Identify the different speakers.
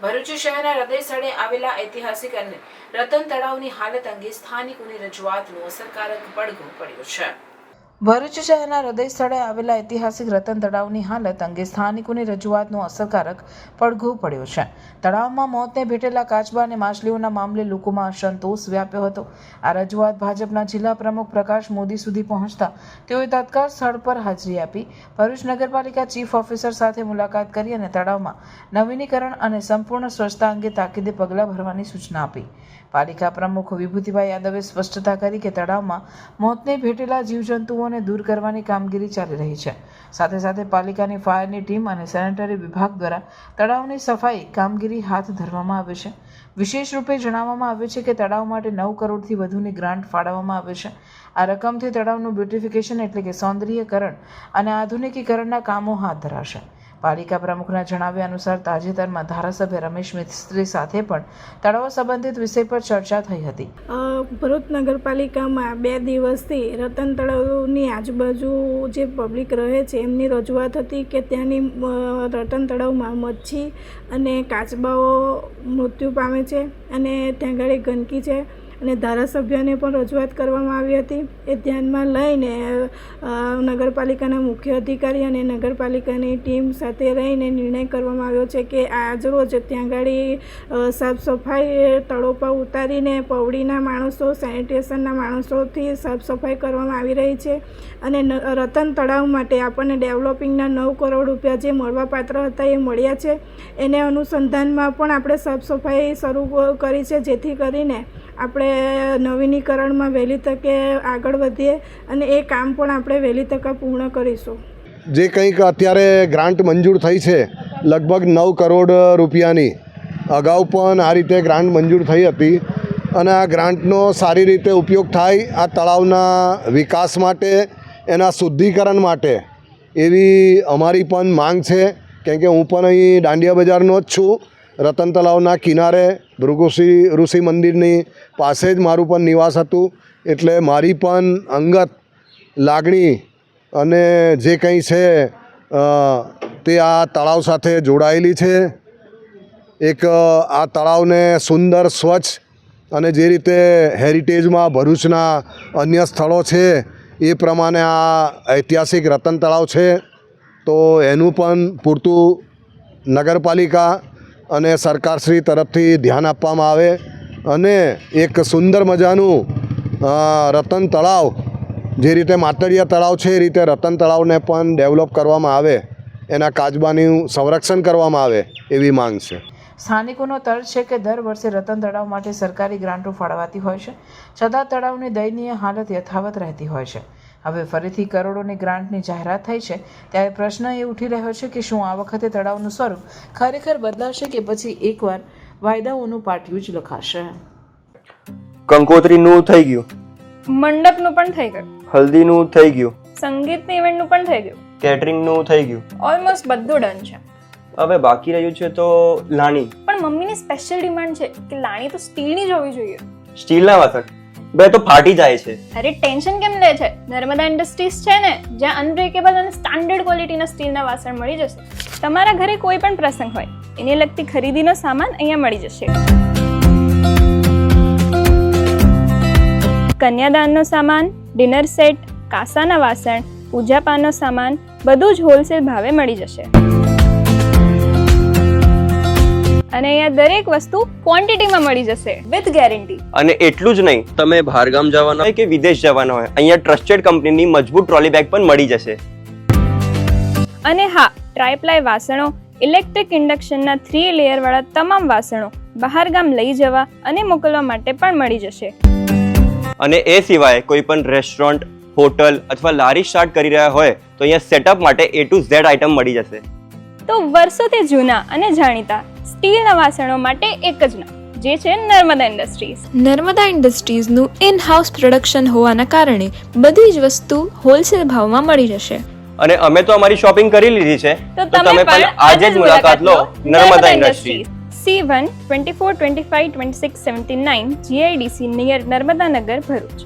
Speaker 1: ભરૂચ શહેરના હૃદય સ્થળે આવેલા ઐતિહાસિક અને રતન તળાવની હાલત અંગે સ્થાનિકોની રજૂઆતનો અસરકારક પડઘો પડ્યો છે. ભરૂચ શહેરના હૃદય સ્થળે આવેલા ઐતિહાસિક રતન તળાવની હાલત અંગે સ્થાનિકોની રજૂઆતનો અસરકારક પડઘો પડ્યો છે. તળાવમાં મોતને ભેટેલા કાચબા અને માછલીઓના મામલે લોકોમાં અસંતોષ વ્યાપ્યો હતો. આ રજૂઆત ભાજપના જિલ્લા પ્રમુખ પ્રકાશ મોદી સુધી પહોંચતા તેઓએ તત્કાળ સ્થળ પર હાજરી આપી ભરૂચ નગરપાલિકા ચીફ ઓફિસર સાથે મુલાકાત કરી અને તળાવમાં નવીનીકરણ અને સંપૂર્ણ સ્વચ્છતા અંગે તાકીદે પગલાં ભરવાની સૂચના આપી. પાલિકા પ્રમુખ વિભૂતિભાઈ યાદવે સ્પષ્ટતા કરી કે તળાવમાં મોતને ભેટેલા જીવજંતુઓને દૂર કરવાની કામગીરી ચાલી રહી છે. સાથે સાથે પાલિકાની ફાયરની ટીમ અને સેનેટરી વિભાગ દ્વારા તળાવની સફાઈ કામગીરી હાથ ધરવામાં આવે છે. વિશેષ રૂપે જણાવવામાં આવ્યું છે કે તળાવ માટે 9 કરોડથી વધુની ગ્રાન્ટ ફાળવવામાં આવે છે. આ રકમથી તળાવનું બ્યુટિફિકેશન એટલે કે સૌંદર્યીકરણ અને આધુનિકીકરણના કામો હાથ ધરાશે. પાલિકા પ્રમુખના જણાવ્યા અનુસાર તાજેતરમાં ધારાસભ્ય રમેશ મિસ્ત્રી સાથે પણ તળાવ સંબંધિત વિષય પર ચર્ચા થઈ હતી.
Speaker 2: ભરૂચ નગરપાલિકામાં 2 દિવસથી રતન તળાવની આજુબાજુ જે પબ્લિક રહે છે એમની રજૂઆત હતી કે ત્યાંની રતન તળાવમાં મચ્છી અને કાચબાઓ મૃત્યુ પામે છે અને ત્યાં આગળ ગંદકી છે અને ધારાસભ્યને પણ રજૂઆત કરવામાં આવી હતી. એ ધ્યાનમાં લઈને નગરપાલિકાના મુખ્ય અધિકારી અને નગરપાલિકાની ટીમ સાથે રહીને નિર્ણય કરવામાં આવ્યો છે કે આજરોજ ત્યાં આગળ સાફ સફાઈ તળોપા ઉતારીને પવડીના માણસો સેનિટેશનના માણસોથી સાફ સફાઈ કરવામાં આવી રહી છે અને રતન તળાવ માટે આપણને ડેવલપિંગના 9 કરોડ રૂપિયા જે મળવાપાત્ર હતા એ મળ્યા છે. એને અનુસંધાનમાં પણ આપણે સાફ સફાઈ શરૂ કરી છે જેથી કરીને આપણે નવીનીકરણમાં વહેલી તકે આગળ વધીએ અને એ કામ પણ આપણે વહેલી તકે પૂર્ણ કરીશું.
Speaker 3: જે કંઈક અત્યારે ગ્રાન્ટ મંજૂર થઈ છે લગભગ 9 કરોડ રૂપિયાની, અગાઉ પણ આ રીતે ગ્રાન્ટ મંજૂર થઈ હતી અને આ ગ્રાન્ટનો સારી રીતે ઉપયોગ થાય આ તળાવના વિકાસ માટે, એના શુદ્ધિકરણ માટે એવી અમારી પણ માંગ છે. કેમ કે હું પણ અહીં દાંડિયા બજારનો જ છું. રતન તળાવના કિનારે ભૃગુ ઋષિ મંદિરની પાસે જ મારું પણ નિવાસ હતું. એટલે મારી પણ અંગત લાગણી અને જે કંઈ છે તે આ તળાવ સાથે જોડાયેલી છે. એક આ તળાવને સુંદર, સ્વચ્છ અને જે રીતે હેરિટેજમાં ભરૂચના અન્ય સ્થળો છે એ પ્રમાણે આ ઐતિહાસિક રતન તળાવ છે. તો એનું પણ પૂરતું નગરપાલિકા અને સરકારશ્રી તરફથી ધ્યાન આપવામાં આવે અને એક સુંદર મજાનું રતન તળાવ, જે રીતે માતળિયા તળાવ છે એ રીતે રતન તળાવને પણ ડેવલપ કરવામાં આવે, એના કાચબાનું સંરક્ષણ કરવામાં આવે એવી માંગ છે.
Speaker 1: સ્થાનિકોનો તર્ક છે કે દર વર્ષે રતન તળાવ માટે સરકારી ગ્રાન્ટો ફાળવાતી હોય છે, છતાં તળાવની દયનીય હાલત યથાવત રહેતી હોય છે. હવે ફરીથી કરોડોની ગ્રાન્ટની જાહેરાત થઈ છે ત્યારે પ્રશ્ન એ ઉઠી રહ્યો છે કે શું આ વખતે તળાવનું સ્વરૂપ ખરેખર બદલાશે કે પછી એકવાર વાયદાઓનું પાટિયું જ લખાશે.
Speaker 4: કંકોત્રીનું થઈ ગયું,
Speaker 5: મંડપનું પણ થઈ ગયું,
Speaker 4: હલ્દીનું થઈ ગયું,
Speaker 5: સંગીતની ઇવેન્ટનું પણ થઈ ગયું,
Speaker 4: કેટરિંગનું થઈ ગયું,
Speaker 5: ઓલમોસ્ટ બધું ડન છે.
Speaker 4: હવે બાકી રહ્યું છે તો લાણી.
Speaker 5: પણ મમ્મીની સ્પેશિયલ ડિમાન્ડ છે કે લાણી તો સ્ટીલની જ હોવી જોઈએ.
Speaker 4: સ્ટીલના વાસણ બે તો ફાટી જાય છે.
Speaker 5: અરે ટેન્શન કેમ લે છે? નર્મદા ઇન્ડસ્ટ્રીઝ છે ને, જ્યાં અનબ્રેકેબલ અને સ્ટાન્ડર્ડ ક્વોલિટીના સ્ટીલના વાસણ મળી જશે. તમારા ઘરે કોઈ પણ પ્રસંગ હોય એને લગતી ખરીદીનો સામાન અહીંયા મળી જશે. કન્યાદાનનો સામાન, ડિનર સેટ, કાસાના વાસણ, પૂજાપાનો સામાન બધું જ હોલસેલ ભાવે મળી જશે. અને અહીંયા દરેક વસ્તુ ક્વોન્ટિટીમાં મળી જશે વિથ ગેરંટી.
Speaker 4: અને એટલું જ નહીં, તમે બહારગામ જવાના હોય કે વિદેશ જવાના હોય, અહીંયા ટ્રસ્ટેડ કંપનીની મજબૂત ટ્રોલી બેગ પણ મળી જશે.
Speaker 5: અને હા, ટ્રાયપ્લાય વાસણો, ઇલેક્ટ્રિક ઇન્ડક્શનના 3 લેયર વાળા તમામ વાસણો બહારગામ લઈ જવા અને મોકલવા માટે પણ મળી જશે.
Speaker 4: અને એ સિવાય કોઈ પણ રેસ્ટોરન્ટ, હોટલ અથવા લારી સ્ટાર્ટ કરી રહ્યા હોય તો અહીંયા સેટઅપ માટે A to Z આઇટમ મળી જશે.
Speaker 5: તો વર્ષોથી જૂના અને જાણીતા સ્ટીલના વાસણો માટે એક જ નામ, જે છે નર્મદા ઇન્ડસ્ટ્રીઝ.
Speaker 6: નર્મદા ઇન્ડસ્ટ્રીઝનું ઇન હાઉસ પ્રોડક્શન હોવાના કારણે બધી જ વસ્તુ હોલસેલ ભાવમાં મળી જશે.
Speaker 4: અને અમે તો અમારી શોપિંગ કરી લીધી છે,
Speaker 5: તો તમે પણ
Speaker 4: આજે જ મુલાકાત લો Narmada industries.
Speaker 5: C1 2425 2679 GIDC near Narmadanagar Bharuch.